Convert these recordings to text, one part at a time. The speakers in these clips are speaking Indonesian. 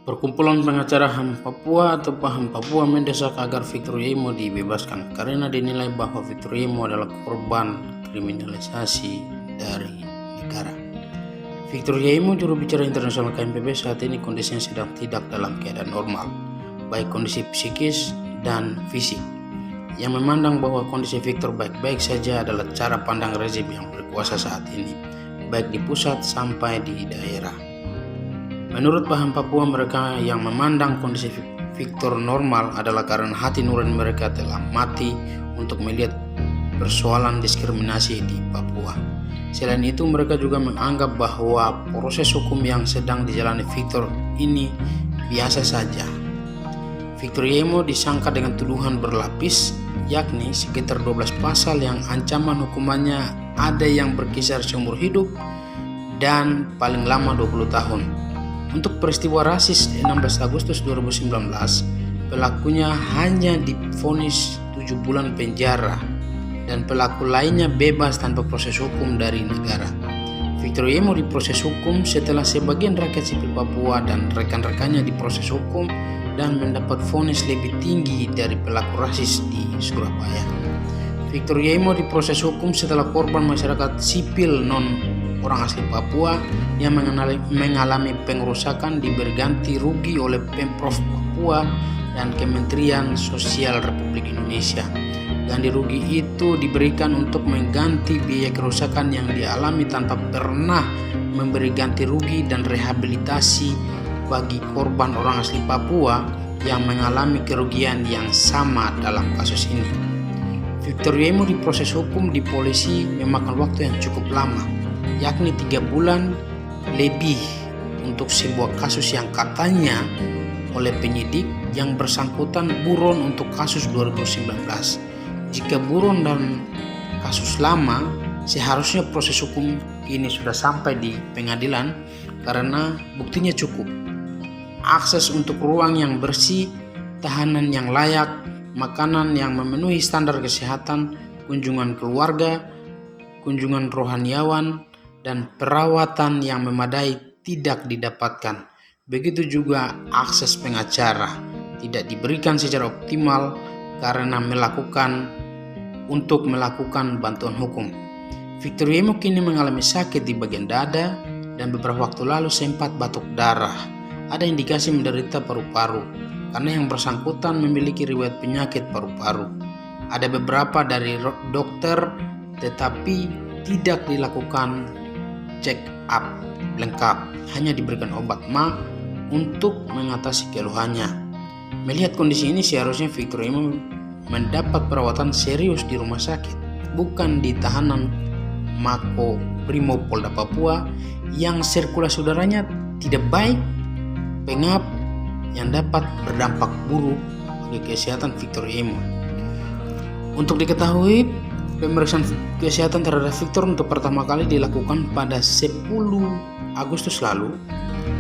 Perkumpulan pengacara HAM Papua atau PAHAM Papua mendesak agar Victor Yemo dibebaskan karena dinilai bahwa Victor Yemo adalah korban kriminalisasi dari negara. Victor Yemo, juru bicara internasional KNPB, saat ini kondisinya sedang tidak dalam keadaan normal, baik kondisi psikis dan fisik. Yang memandang bahwa kondisi Victor baik-baik saja adalah cara pandang rezim yang berkuasa saat ini, baik di pusat sampai di daerah. Menurut PAHAM Papua, mereka yang memandang kondisi Victor normal adalah karena hati nurani mereka telah mati untuk melihat persoalan diskriminasi di Papua. Selain itu, mereka juga menganggap bahwa proses hukum yang sedang dijalani Victor ini biasa saja. Victor Yemo disangka dengan tuduhan berlapis, yakni sekitar 12 pasal yang ancaman hukumannya ada yang berkisar seumur hidup dan paling lama 20 tahun. Untuk peristiwa rasis 16 Agustus 2019, pelakunya hanya divonis 7 bulan penjara dan pelaku lainnya bebas tanpa proses hukum dari negara. Victor Yemo diproses hukum setelah sebagian rakyat sipil Papua dan rekan-rekannya diproses hukum dan mendapat vonis lebih tinggi dari pelaku rasis di Surabaya. Victor Yemo diproses hukum setelah korban masyarakat sipil non orang asli Papua yang mengalami pengerusakan diberi ganti rugi oleh Pemprov Papua dan Kementerian Sosial Republik Indonesia. Ganti rugi itu diberikan untuk mengganti biaya kerusakan yang dialami tanpa pernah memberi ganti rugi dan rehabilitasi bagi korban orang asli Papua yang mengalami kerugian yang sama dalam kasus ini. Victor Yemo diproses hukum di polisi memakan waktu yang cukup lama, yakni 3 bulan lebih untuk sebuah kasus yang katanya oleh penyidik yang bersangkutan buron untuk kasus 2019. Jika buron dan kasus lama, seharusnya proses hukum ini sudah sampai di pengadilan karena buktinya cukup. Akses untuk ruang yang bersih, tahanan yang layak, makanan yang memenuhi standar kesehatan, kunjungan keluarga, kunjungan rohaniawan, dan perawatan yang memadai tidak didapatkan. Begitu juga akses pengacara tidak diberikan secara optimal karena melakukan bantuan hukum. Victor Yemo kini mengalami sakit di bagian dada dan beberapa waktu lalu sempat batuk darah. Ada indikasi menderita paru-paru karena yang bersangkutan memiliki riwayat penyakit paru-paru. Ada beberapa dari dokter tetapi tidak dilakukan check up lengkap, hanya diberikan obat untuk mengatasi keluhannya. Melihat kondisi ini, seharusnya Victor Yemo mendapat perawatan serius di rumah sakit, bukan di tahanan Mako Brimob Polda Papua yang sirkulasi udaranya tidak baik, pengap, yang dapat berdampak buruk bagi kesehatan Victor Yemo. Untuk diketahui, pemeriksaan kesehatan terhadap Victor untuk pertama kali dilakukan pada 10 Agustus lalu,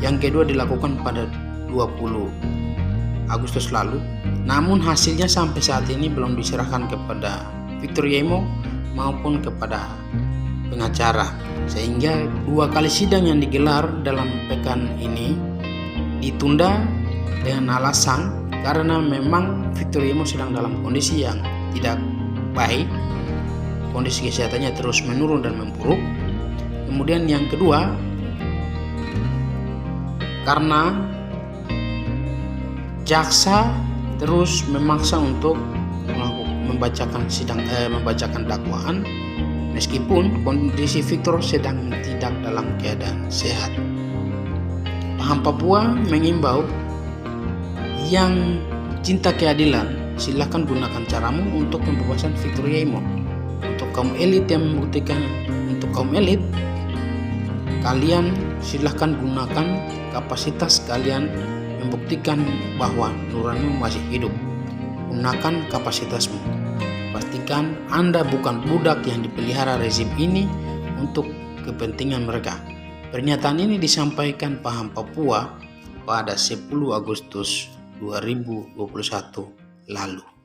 yang kedua dilakukan pada 20 Agustus lalu. Namun hasilnya sampai saat ini belum diserahkan kepada Victor Yemo maupun kepada pengacara, sehingga 2 kali sidang yang digelar dalam pekan ini ditunda dengan alasan karena memang Victor Yemo sedang dalam kondisi yang tidak baik. Kondisi kesehatannya terus menurun dan memburuk. Kemudian yang kedua, karena jaksa terus memaksa untuk membacakan dakwaan meskipun kondisi Victor sedang tidak dalam keadaan sehat. PAHAM Papua mengimbau yang cinta keadilan, silakan gunakan caramu untuk pembebasan Victor Yemo. Untuk kaum elit yang membuktikan, untuk kaum elit, kalian silahkan gunakan kapasitas kalian membuktikan bahwa nuranimu masih hidup. Gunakan kapasitasmu. Pastikan Anda bukan budak yang dipelihara rezim ini untuk kepentingan mereka. Pernyataan ini disampaikan PAHAM Papua pada 10 Agustus 2021 lalu.